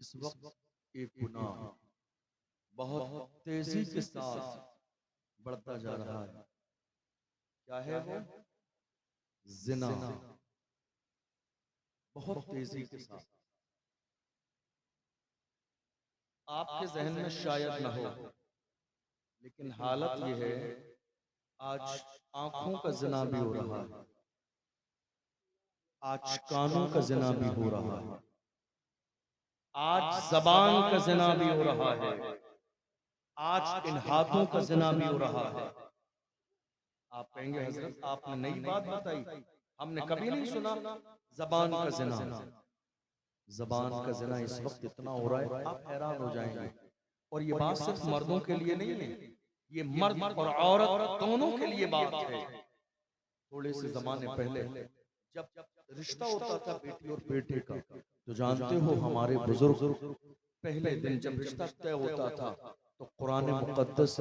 इस वक्त एक गुनाह बहुत तेजी के साथ बढ़ता जा रहा है। क्या है वो? जिना। बहुत तेजी के साथ। आपके जहन में शायद न हो, लेकिन हालत यह है, आज आंखों का जिना भी हो रहा है, आज कानों का जिना भी हो रहा है, आज जबान का जिना भी हो रहा है, आज इन हाथों का जिना भी हो रहा है। आप कहेंगे हजरत आपने नई बात बताई, हमने कभी नहीं सुना जबान का जिना। जबान का जिना इस वक्त इतना हो रहा है, आप हैरान हो जाएंगे। और ये बात सिर्फ मर्दों के लिए नहीं है, ये मर्द और औरत दोनों के लिए बात है। थोड़े से जमाने पहले जब रिश्ता होता था बेटी और बेटे का, तो जानते हो हमारे बुजुर्ग पहले दिन जब रिश्ता तय होता था तो कुरान मुकद्दस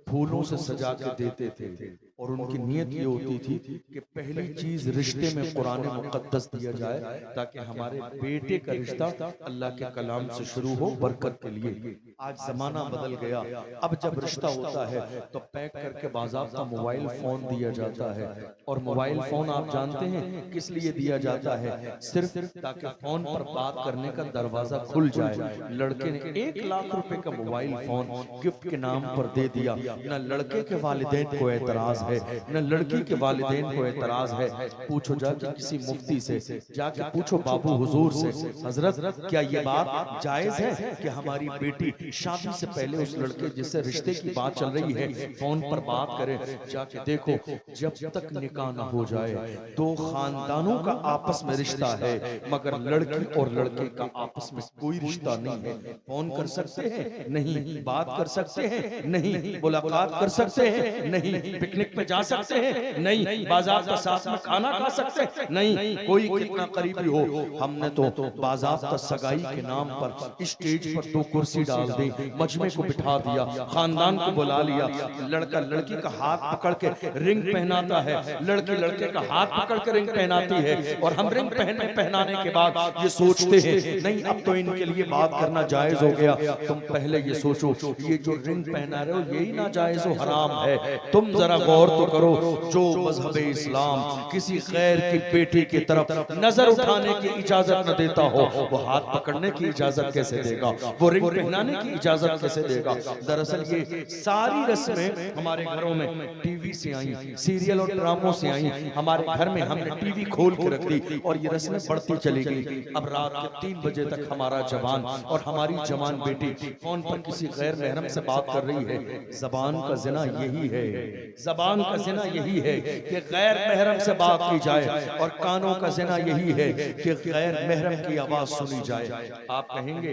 फूलों से सजा के देते थे, और उनकी नीयत ये होती थी कि पहली चीज रिश्ते में कुरान मुकद्दस दिया जाए, ताकि हमारे बेटे का रिश्ता अल्लाह के कलाम से शुरू हो, बरकत के लिए। आज जमाना बदल गया, अब जब रिश्ता होता है तो पैक करके बाज़ाब्ता मोबाइल फोन दिया जाता है। और मोबाइल फोन आप जानते हैं किस लिए दिया जाता है? सिर्फ ताकि फोन पर बात करने का दरवाजा खुल जाए। लड़के ने 1 लाख रुपए का मोबाइल फोन गिफ्ट के नाम पर दे दिया। न लड़के के वालिदैन को एतराज है, न लड़की के वालिदैन को एतराज है। पूछो जाके किसी मुफ्ती से, जाके पूछो बाबू हुजूर से, हजरत क्या ये बात जायज है कि हमारी बेटी शादी से पहले उस लड़के जिससे रिश्ते की बात चल रही है फोन पर बात करे? जाके देखो, जब तक निकाह न हो जाए दो खानदानों का आपस में रिश्ता है, मगर लड़की और लड़के का आपस में कोई रिश्ता नहीं है। फोन कर सकते हैं? नहीं। बात कर सकते हैं? नहीं। मुलाकात कर सकते हैं? नहीं। पिकनिक पे जा सकते हैं? नहीं। बाज़ाब्ता साथ में खाना खा सकते हैं? नहीं। कोई कितना करीबी हो, हमने तो बाज़ाब्ता सगाई के नाम पर स्टेज पर 2 कुर्सी डाल दी, मजमे को बिठा दिया, खानदान को बुला लिया। लड़का लड़की का हाथ पकड़ के रिंग पहनाता है, लड़की लड़के का हाथ पकड़ के रिंग पहनाती है, और हम रिंग पहनाने के बाद ये सोचते हैं नहीं अब तो इनके लिए बात करना जायज हो गया। तुम पहले ये सोचो, ये जो रिंग पहना रहे हो यही ना जायज हो, हराम है। तुम जरा गौर तो करो, जो मजहब इस्लाम किसी गैर की बेटी की तरफ नजर उठाने की इजाजत न देता हो, वो हाथ पकड़ने की इजाजत कैसे देगा? वो रिंग पहनाने की इजाजत कैसे देगा? दरअसल ये सारी रस्में हमारे घरों में टीवी से आई, सीरियल और ड्रामों से आई। हमारे घर में हमने टीवी खोल के रख दी और ये रस्में बढ़ती चली गई। अब रात के 3 बजे तक हमारा जवान और हमारी जवान बेटी फोन पर किसी गैर महरम से बात कर रही है। जबान का जिना यही है, जबान का जिना यही है कि गैर महरम से बात की जाए, और कानों का जिना यही है कि गैर महरम की आवाज सुनी जाए। आप कहेंगे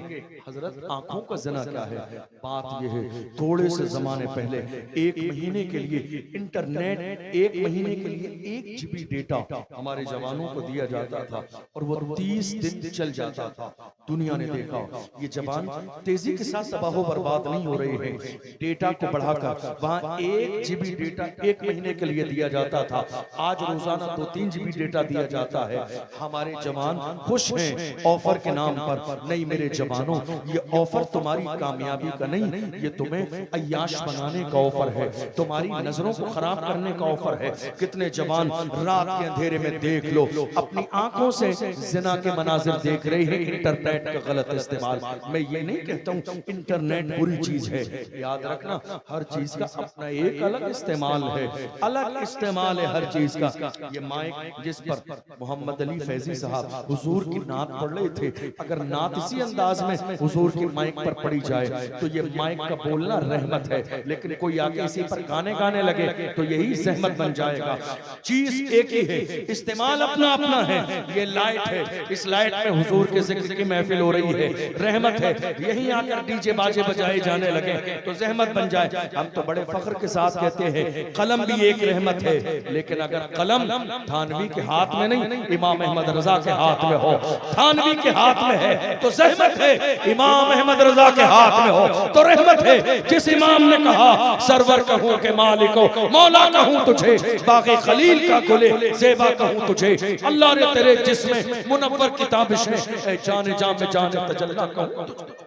हजरत आंखों का जिना क्या है? बात यह है, थोड़े से जमाने पहले 1 महीने के लिए इंटरनेट, 1 महीने के लिए 1 GB डेटा हमारे जवानों को दिया जाता था, और वो 30 दिन चल जाता था। दुनिया ने देखा ये जवान तेजी के साथ तबाह बर्बाद नहीं हो रहे हैं। डेटा को बढ़ाकर वहां 1 GB डेटा 1 महीने के लिए दिया जाता था, आज रोजाना 2-3 GB डेटा दिया जाता है। हमारे जवान खुश हैं ऑफर के नाम पर। नहीं मेरे जवानों, ये ऑफर तुम्हारी कामयाबी का नहीं, ये तुम्हें अय्याश बनाने का ऑफर है, तुम्हारी नजरों को खराब करने का ऑफर है। कितने जवान रात के अंधेरे में देख लो अपनी आंखों से जिना के मनाजिर देख रहे हैं, इंटरनेट का गलत इस्तेमाल। मैं ये नहीं कहता हूँ इंटरनेट बुरी चीज है, याद रखना हर चीज का अपना एक अलग इस्तेमाल है, अलग इस्तेमाल है हर चीज का। ये माइक जिस पर मोहम्मद अली फैजी साहब हुजूर की नात पढ़ रहे थे, अगर नात इसी अंदाज में हुजूर की माइक पर पढ़ी जाए तो ये माइक का बोलना रहमत है, लेकिन कोई आके इसी पर गाने गाने लगे तो यही सहमत बन जाएगा। चीज एक ही है, इस्तेमाल अपना अपना है। ये लाइट है, इस लाइट में हुजूर के जिक्र की महफिल हो रही है, रहमत है। यहीं आकर डीजे बाजे बजाए जाने लगे तो जहमत बन जाए। हम तो बड़े फख्र के साथ कहते हैं कलम भी एक रहमत है, लेकिन अगर कलम थानवी के हाथ में नहीं, इमाम अहमद रजा के हाथ में हो, थानवी के हाथ में है तो जहमत है, इमाम अहमद रजा के हाथ में हो तो रहमत है। जिस इमाम ने कहा सरवर कहूं के मालिको, मौला कहूं तुझे, बागे खलील का गुले जेबा कहूं तुझे, अल्लाह ने तेरे जिस्म मुनव्वर की ताबिश है, जाने जा में जाने तजल्ला कहूं तुझको।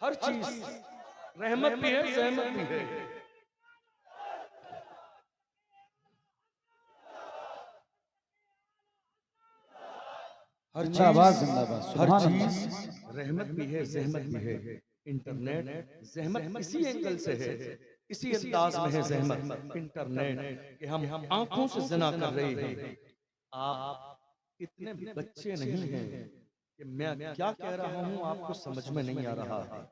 हर चीज रहमत भी है, सहमत भी है। हर चीज रहमत भी है, जहमत भी है। इंटरनेट जहमत इसी एंगल से है, इसी अंदाज में है जहमत इंटरनेट कि हम आंखों से ज़िना कर रहे हैं। आप इतने बच्चे नहीं हैं कि मैं क्या कह रहा हूं आपको समझ में नहीं आ रहा है।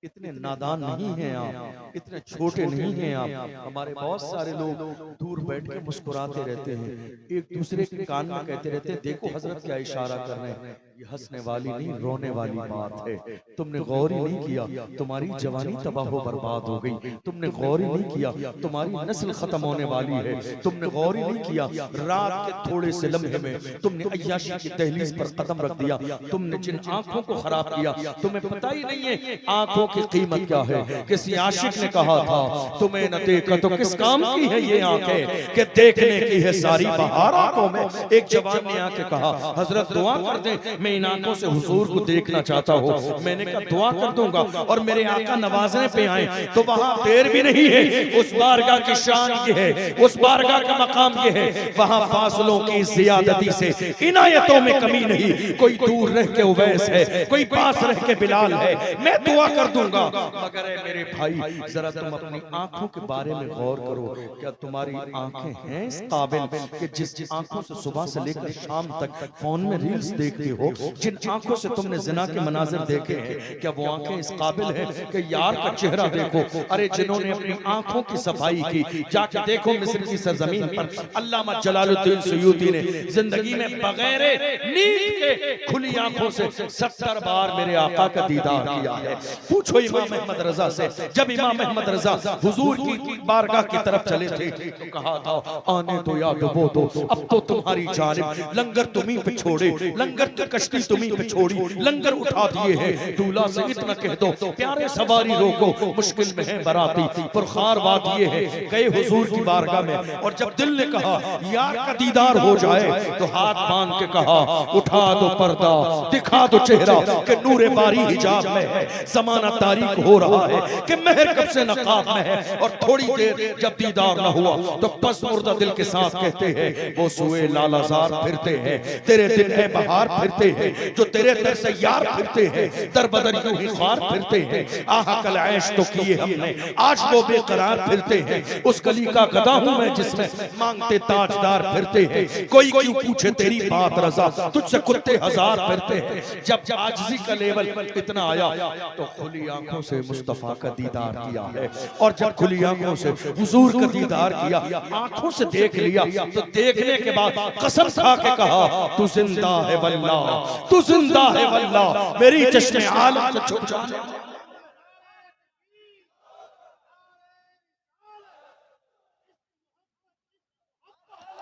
इतने नादान नहीं हैं आप, इतने छोटे नहीं हैं आप। हमारे बहुत सारे लोग दूर बैठ के मुस्कुराते रहते हैं, एक दूसरे के कान में कहते रहते हैं देखो हजरत क्या इशारा कर रहे हैं। ये हंसने वाली नहीं रोने वाली बात है। तुमने गौर ही नहीं किया, तुम्हारी जवानी तबाह बर्बाद हो गई। तुमने गौर ही नहीं किया, तुम्हारी नस्ल खत्म होने वाली है। तुमने गौर ही नहीं किया, रात के थोड़े से लम्हे में तुमने अय्याशी की दहलीज पर कदम रख दिया। तुमने जिन आंखों को खराब किया, तुम्हें पता ही नहीं है आंखों की कीमत क्या है। किसी आशिक ने कहा था तुम्हें न देखा तो किस काम की है ये आंखें कि देखने की है सारी बहार आंखों में। एक जवान ने आके कहा हजरत दुआ कर दे, मैं इन आंखों से हुजूर को देखना चाहता हूँ। मैंने कहा दुआ कर दूंगा और मेरे आका नवाजने पे आए तो वहां देर भी नहीं है। उस बारगाह की शान ये है, उस बारगाह का मकाम ये है, वहां फासलों की जियादती से इनायतों में कमी नहीं। कोई दूर रह के उवैस है, कोई पास रह के बिलाल है। मैं दुआ कर दूंगा, मगर मेरे भाई जरा तुम अपनी आंखों के बारे में गौर करो। क्या तुम्हारी आंखें हैं इस काबिल कि जिस आंखों से सुबह से लेकर शाम तक फोन में रील्स देखते हो, जिन आंखों से तुमने जिना के मनाजिर देखे हैं, क्या वो आंखें इस काबिल हैं कि यार का चेहरा देखो। अरे जिन्होंने अपनी आंखों की सफाई की, जाके देखो मिस्र की सरजमीन पर अल्लामा जलालुद्दीन सुयूती ने जिंदगी में बगैर नींद के खुली आंखों से 70 बार मेरे आका का दीदार किया है। पूछो इमाम अहमद रजा से, जब इमाम अहमद रजा हुजूर की बारगाह की तरफ चले थे तो कहा था आने तो या डुबो दो, अब तो तुम्हारी जानिब लंगर तुम्ही पे छोड़े, लंगर की कश्ती तुम्ही पे छोड़ी, लंगर उठा दिए हैं। दूल्हा से इतना कह दो प्यारे सवारी रोको, मुश्किल में है बराती, पुरखार वादिये है। गए हुजूर की बारगाह में और जब दिल ने कहा यार का दीदार हो जाए तो हाथ बांध के कहा उठा दो पर्दा, दिखा दो चेहरा कि नूरे बारी हिजाब में है। जमाना तारीख हो रहा है कि महर कब से नकाब में है। और थोड़ी देर जब दीदार न हुआ तो बस मुर्दा दिल के साथ कहते हैं वो सुए लालाजार फिरते हैं, तेरे दिन है बहार फिरते हैं, जो तेरे दर से यार फिरते हैं, दर बदर यूं ही ख्वार फिरते हैं। आहा कल ऐश तो किए हमने, आज वो बेकरार फिरते हैं। उस गली का गधा हूं मैं जिसमें मांगते ताजदार फिरते हैं। कोई क्यों पूछे तेरी बात रजा, तुझसे कुत्ते हजार फिरते हैं। जब आजिज़ी का लेवल इतना आया तो खुली आंखों से मुस्तफा का दीदार किया है। और जब खुली आंखों से हुजूर का दीदार किया, आंखों से देख लिया, तो देखने के बाद कसम खा के कहा तू जिंदा है वल्लाह, तू जिंदा है वल्लाह, मेरी चश्मे आलम से छुप जा।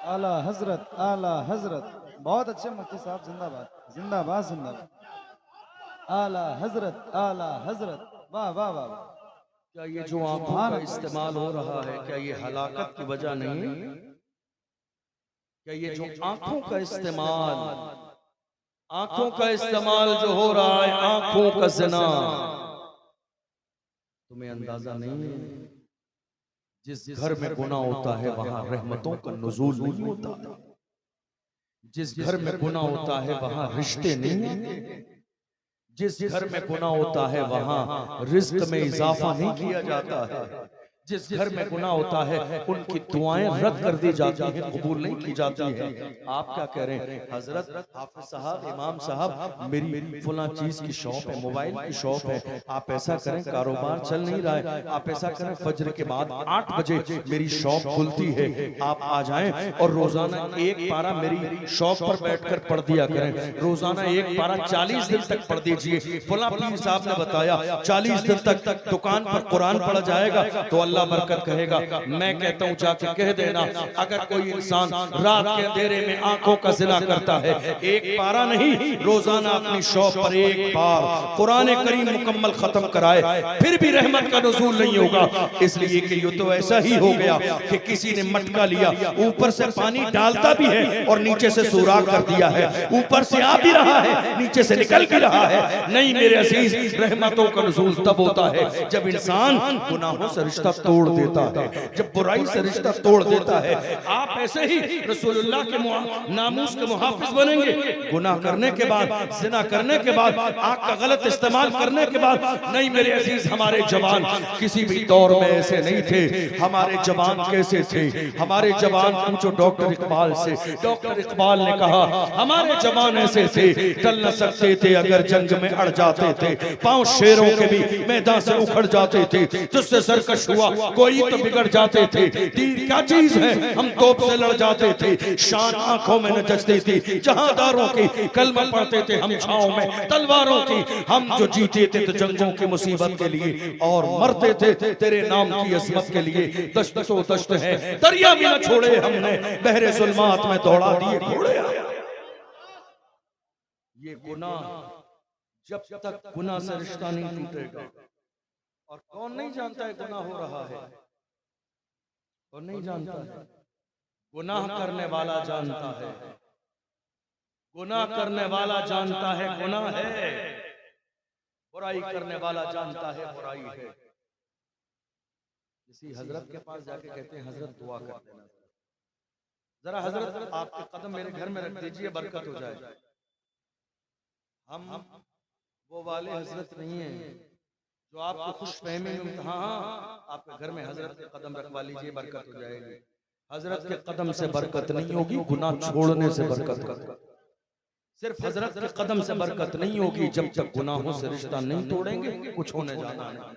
आला हजरत, आला हजरत, बहुत अच्छे मुफ्ती साहब, जिंदाबाद जिंदाबाद जिंदाबाद। आला हजरत, आला हजरत, वाह वाह वाह। क्या ये जो आंखों का इस्तेमाल हो रहा है, क्या ये हलाकत की वजह नहीं? क्या ये जो आंखों का इस्तेमाल, आंखों का इस्तेमाल जो हो रहा है, आंखों का ज़िना, तुम्हें अंदाजा नहीं है? जिस घर में गुनाह होता है वहां रहमतों का नुज़ूल नहीं होता। जिस घर में गुनाह होता है वहां रिश्ते नहीं होते। जिस घर में गुनाह होता है वहां रिज्क में इजाफा नहीं किया जाता है। जिस घर में गुनाह होता है उनकी दुआएं रद्द कर दी जाती हैं, कबूल नहीं की जाती है। आप क्या कह रहे हैं हजरत हाफिज साहब, इमाम साहब, मेरी फुला चीज की शॉप है, मोबाइल की शॉप है, आप ऐसा करें कारोबार चल नहीं रहा है, आप ऐसा करें फजर के बाद 8 बजे मेरी शॉप खुलती है, आप आ जाएं और रोजाना एक पारा मेरी शॉप पर बैठकर पढ़ दिया करें। रोजाना एक पारा 40 दिन तक पढ़ दीजिए। फुला पीर साहब ने बताया 40 दिन तक दुकान पर कुरान पढ़ा जाएगा तो अल्लाह अल्लाह बरकत कहेगा। मैं कहता हूँ जाके कह देना, अगर कोई इंसान रात के अंधेरे में आंखों का जिना करता है, एक पारा नहीं, रोजाना अपनी शौक पर एक बार कुरान करीम मुकम्मल खत्म कराए, फिर भी रहमत का नुज़ूल नहीं होगा। इसलिए कि ये तो ऐसा ही हो गया कि किसी ने मटका लिया, ऊपर से पानी डालता भी है और नीचे से सुराख कर दिया है, ऊपर से आ भी रहा है, नीचे से निकल भी रहा है। नहीं मेरे अजीज, रहमतों का नुज़ूल तब होता है जब इंसान गुनाहों से रिश्ता तोड़ देता है, जब बुराई से रिश्ता तोड़ देता है। आप ऐसे ही रसूलुल्लाह के नामूस के मुहाफिज बनेंगे, गुनाह करने के बाद, जिना करने के बाद, आग का गलत इस्तेमाल करने के बाद। नहीं मेरे अजीज, हमारे जवान किसी भी दौर में ऐसे नहीं थे। हमारे जवान कैसे थे? हमारे जवान पूछो डॉक्टर इकबाल से। डॉक्टर इकबाल ने कहा हमारे जवान ऐसे थे, टल न सकते थे अगर जंग में अड़ जाते थे, पांव शेरों के भी मैदान से उखड़ जाते थे, तुझसे सरकश हुआ कोई तो बिगड़ जाते थे, तीर क्या चीज है हम तोप से लड़ जाते थे, शान आंखों में न जचती थी जहांदारों की, कलमा पढ़ते थे हम छांव में तलवारों की, हम जो जीते थे तो जंगों की मुसीबत के लिए और मरते थे तेरे नाम की अज़मत के लिए। दश्त तो दश्त है, दरिया भी न छोड़े हमने, बहरे ज़ुल्मात में दौड़ा दिए घोड़े। ये गुनाह जब तक गुनाह से रिश्ता नहीं टूटेगा, और कौन नहीं जानता है गुनाह हो रहा है, कौन नहीं जानता है? गुनाह करने वाला जानता है, गुनाह करने वाला जानता है गुनाह है, बुराई करने वाला जानता है बुराई है। किसी हजरत के पास जाके कहते हैं हजरत दुआ कर देना, जरा हजरत आपके कदम मेरे घर में रख दीजिए, बरकत हो जाए। हम वो वाले हजरत नहीं है जो आपको खुश फहमी में, हाँ आपके घर में हजरत के कदम रखवा लीजिए बरकत हो जाएगी। हजरत के कदम से बरकत नहीं होगी, गुनाह छोड़ने से बरकत होगी। सिर्फ हजरत के कदम से बरकत नहीं होगी, जब तक गुनाहों से रिश्ता नहीं तोड़ेंगे कुछ होने जाना नहीं।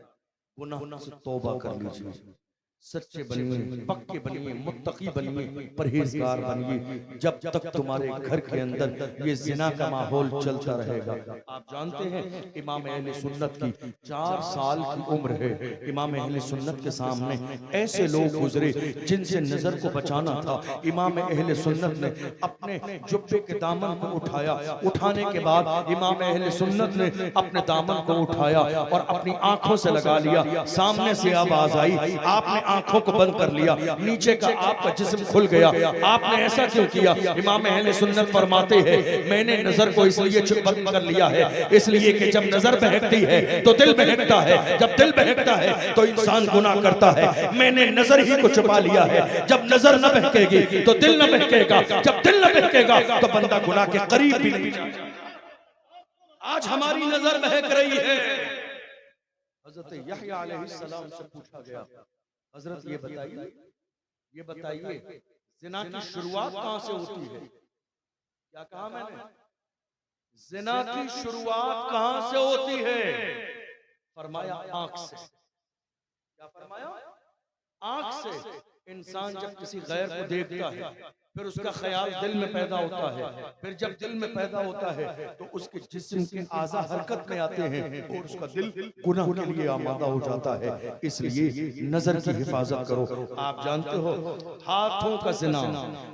गुनाह से तौबा कर लीजिए, सच्चे बनिए, पक्के बनिए, मुत्तकी बनिए, परहेजगार बनिए। जब तक तुम्हारे घर के अंदर ये जिना का माहौल चलता रहेगा। आप जानते हैं इमाम अहले सुन्नत की 4 साल की उम्र है। इमाम अहले सुन्नत के सामने ऐसे लोग गुजरे जिनसे नजर को बचाना था। इमाम अहले सुन्नत ने अपने जुब्बे के दामन को उठाया, उठाने के बाद इमाम अहले सुन्नत ने अपने दामन को उठाया और अपनी आंखों से लगा लिया। सामने से आवाज आई, आपने आंखों को बंद कर लिया, नीचे का आपका जिस्म खुल गया, आपने ऐसा क्यों किया? इमाम अहले सुन्नत फरमाते हैं मैंने नजर को इसलिए बंद कर लिया है, इसलिए कि जब नजर बहकती है तो दिल बहकता है, जब दिल बहकता है तो इंसान गुनाह करता है। मैंने नजर ही को छुपा लिया है, जब नजर न बहकेगी तो दिल न बहकेगा, जब दिल न बहकेगा तो बंदा गुनाह के करीब भी नहीं जाएगा। आज हमारी नजर बहक रही है। हजरत यहया अलैहिस्सलाम से पूछा गया, हजरत ये बताइए जिना की शुरुआत कहां से होती है? क्या कहा मैंने? जिना की शुरुआत कहां से होती है? फरमाया आंख से। क्या फरमाया? आंख से। इंसान जब किसी गैर को देखता है फिर उसका ख्याल दिल में पैदा होता है, फिर जब दिल में पैदा होता है तो उसके जिस्म के आज़ा हरकत में आते हैं और उसका दिल गुनाह के लिए आमादा हो जाता है। इसलिए नजर की हिफाजत करो। आप जानते हो हाथों का जिना,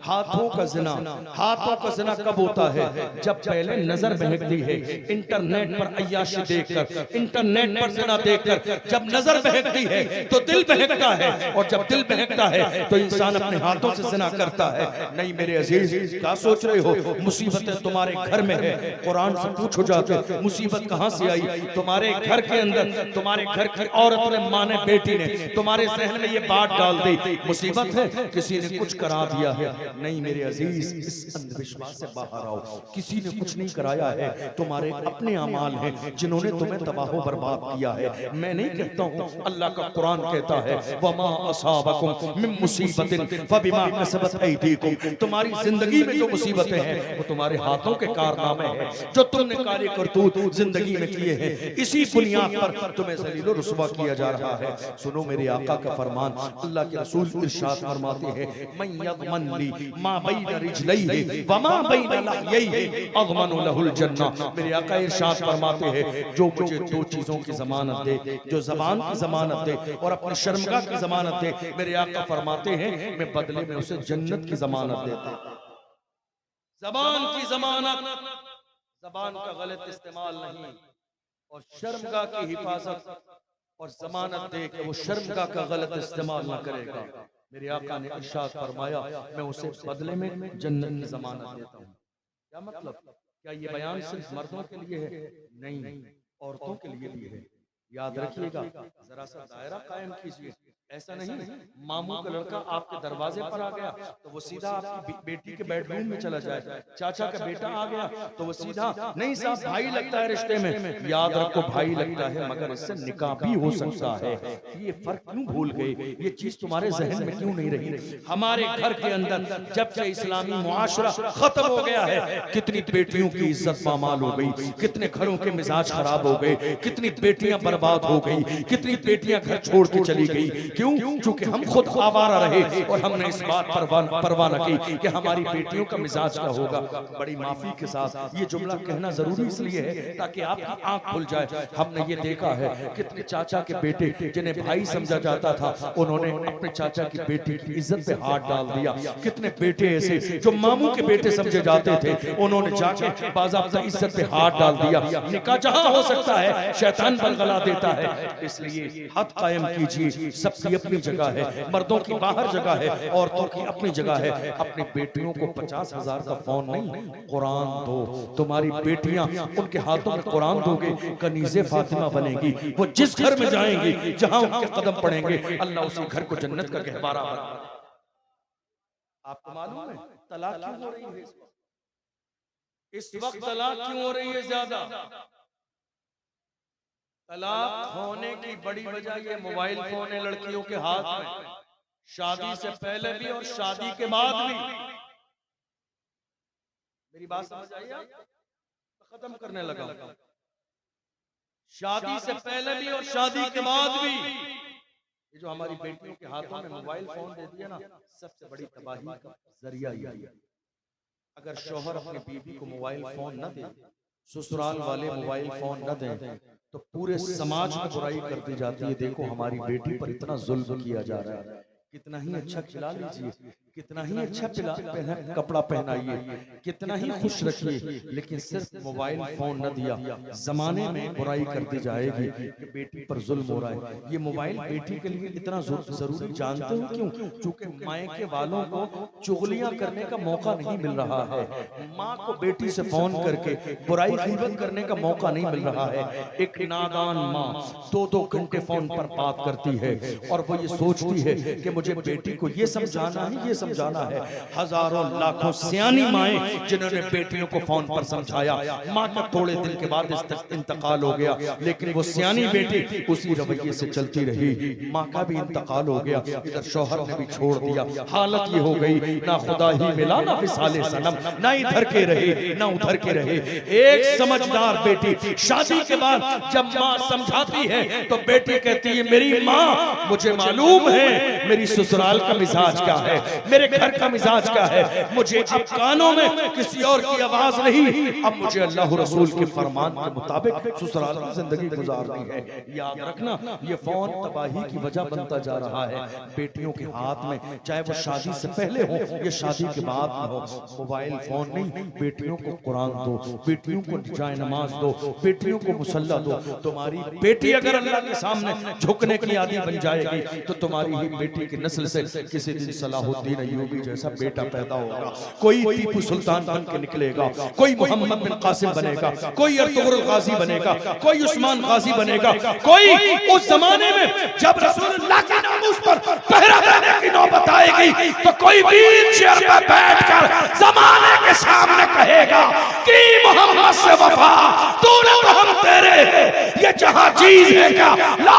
हाथों का जिना, हाथों का जिना कब होता है? जब पहले नजर बहकती है, इंटरनेट पर अय्याशी देखकर, इंटरनेट पर जिना देखकर जब नजर बहकती है तो दिल बहकता है, और जब दिल बहकता है तो इंसान अपने हाथों से जिना करता है। नहीं मेरे अजीज, क्या सोच रहे हो मुसीबतें तुम्हारे घर में है? कुरान से पूछो जाकर मुसीबत कहां से आई? तुम्हारे घर के अंदर, तुम्हारे घर की औरत ने, माँ ने, बेटी ने तुम्हारे जहन में ये बात डाल दी मुसीबत है, किसी ने कुछ करा दिया है। नहीं मेरे अजीज, इस अंधविश्वास से बाहर आओ। किसी ने कुछ नहीं कराया है, तुम्हारे अपने अमाल हैं जिन्होंने तुम्हें तबाह बर्बाद किया है। मैं नहीं कहता हूँ, अल्लाह का कुरान कहता है वमा असाबकुम मिन मुसीबतिन फबिमा कसबत ऐदीकुम तुम्हारी जिंदगी में जो मुसीबतें हैं वो तुम्हारे हाथों के कारनामे हैं, जो तुमने कार्य करतूत जिंदगी में किए हैं, इसी बुनियाद पर तुम्हें ज़लील व रुस्वा किया जा रहा है। सुनो मेरे आका का फरमान, अल्लाह के रसूल इरशाद फरमाते हैं, मन यज़मन ली मा बैन रिजलैहि व मा बैन लहयैहि अज़मनु लहुल जन्नह। मेरे आका इरशाद फरमाते हैं, जो मुझे दो चीजों की जमानत दे, जो जबान की जमानत दे और अपनी शर्मगाह की जमानत दे, मेरे आका फरमाते हैं मैं बदले में उसे जन्नत की जमानत देता हूं। जबान की जमानत, जबान का गलत इस्तेमाल नहीं, और शर्मगाह की हिफाजत और जमानत दे कि वो शर्मगाह का गलत इस्तेमाल ना करेगा। मेरे आका ने इरशाद फरमाया मैं उसे बदले में जन्नत की जमानत देता हूँ। क्या मतलब? क्या ये बयान सिर्फ मर्दों के लिए है? नहीं, औरतों के लिए भी है। याद रखिएगा, जरा सा दायरा कायम कीजिए। ऐसा नहीं मामू का लड़का आपके दरवाजे पर आ गया तो वो सीधा आपकी बेटी के बेडरूम में चला जाए, चाचा का बेटा आ गया तो वो सीधा नहीं साहब भाई लगता है रिश्ते में। याद रखो भाई लगता है मगर इससे निकाह भी हो सकता है। ये फर्क क्यों भूल गए? ये चीज तुम्हारे जहन में क्यों नहीं रही? हमारे घर के अंदर जब से इस्लामी मुआशरा खत्म हो गया है, कितनी बेटियों की इज्जत पामाल हो गई, कितने घरों के मिजाज खराब हो गए, कितनी बेटियां बर्बाद हो गई, कितनी बेटियां घर छोड़ के चली गई। क्यों? क्योंकि हम खुद आवारा रहे और हमने इस बात पर परवाह न की कि हमारी बेटियों का मिजाज क्या होगा। बड़ी माफी के साथ ये जुमला कहना जरूरी इसलिए है ताकि आपकी आंख खुल जाए। हमने ये देखा है कितने चाचा के बेटे जिन्हें भाई समझा जाता था, उन्होंने अपने चाचा की बेटी की इज्जत पे हाथ डाल दिया। कितने बेटे ऐसे जो मामू के बेटे समझे जाते थे, उन्होंने जाके बाज़ाब्ता इज्जत पे हाथ डाल दिया। निकाह जहां हो सकता है शैतान बलगला देता है। इसलिए हद कायम कीजिए, सबकी अपनी जगह है, मर्दों की बाहर जगह है, औरतों की अपनी जगह है। अपनी बेटियों को 50,000 का फोन नहीं, कुरान दो। तुम्हारी बेटियां उनके हाथों में कुरान दोगे, कनीज़े फातिमा बनेगी। वो जिस घर में जाएंगी, जहां उनके कदम पड़ेंगे, अल्लाह उसी घर को जन्नत का गहवारा बना। आपको मालूम है तलाक क्यों हो रही है इस वक्त? तलाक क्यों हो रही है ज्यादा? तलाक होने की बड़ी वजह ये मोबाइल फोन है लड़कियों के हाथ में, शादी से पहले भी और शादी के बाद भी। मेरी बात समझ आई? तो खत्म करने लगा। शादी से पहले भी और शादी के बाद भी ये जो हमारी बेटियों के हाथों में मोबाइल फोन दे दिया ना, सबसे बड़ी तबाही का जरिया ये है। अगर शौहर अपनी बीवी को मोबाइल फोन न दे, ससुराल वाले मोबाइल फोन न दें, तो पूरे समाज में बुराई कर दी जाती है। देखो हमारी बेटी पर इतना जुल्म किया जा रहा है, कितना ही अच्छा खिला लीजिए, कितना ही अच्छा कपड़ा पहनाइए, कितना ही खुश रखिए, लेकिन सिर्फ मोबाइल फोन न दिया, जमाने में बुराई कर दी जाएगी कि बेटी पर जुल्म हो रहा है। ये मोबाइल बेटी के लिए इतना जरूरी जानते हो क्यों? क्योंकि मायके वालों को चुगलियां करने का मौका नहीं मिल रहा है। माँ को बेटी से फोन करके बुराई गीबत करने का मौका नहीं मिल रहा है। एक नादान माँ 2-2 घंटे फोन पर बात करती है और वो ये सोचती है कि मुझे बेटी को ये समझाना है, ये समझाना है। हजारों लाखों सियानी माएं जिन्होंने बेटियों को फोन पर समझाया, माँ का थोड़े दिन के बाद इंतकाल हो गया, लेकिन वो सियानी बेटी उसी रवैये से चलती रही। माँ का भी इंतकाल हो गया, इधर शौहर ने भी छोड़ दिया। हालत ये हो गई, ना खुदा ही मिला ना फिसाले सनम, ना इधर के रहे ना उधर के रहे। एक समझदार बेटी शादी के बाद जब माँ समझाती है तो बेटी कहती है मेरी माँ मुझे मालूम है मेरी ससुराल का मिजाज क्या है, मेरे घर का मिजाज क्या है, मुझे अब कानों में किसी और की आवाज नहीं, अब मुझे अल्लाह रसूल के फरमान के मुताबिक ससुराल की जिंदगी गुजारनी है। याद रखना ये फोन तबाही की वजह बनता जा रहा है बेटियों के हाथ में, चाहे वो शादी से पहले हो या शादी के बाद में हो। मोबाइल फोन नहीं, बेटियों को कुरान दो, बेटियों को जाए नमाज दो, बेटियों को मुसल्ला दो। तुम्हारी बेटी अगर अल्लाह के सामने झुकने की आदि बन जाएगी तो तुम्हारी ही बेटी की नस्ल से किसी दिन सलाहुद्दीन अय्यूबी जैसा बेटा पैदा होगा, कोई टीपू सुल्तान बन के निकलेगा, कोई मोहम्मद बिन कासिम बनेगा, कोई अर्तुगरुल गाजी बनेगा, कोई उस्मान गाजी बनेगा, कोई उस जमाने में जब रसूलुल्लाह की नामूस पर पहरा देने की नौबत आएगी तो कोई व्हील चेयर पर बैठकर जमाने के सामने कहेगा कि मोहम्मद से वफा तूने तो हम तेरे, ये जहां चीज है क्या ला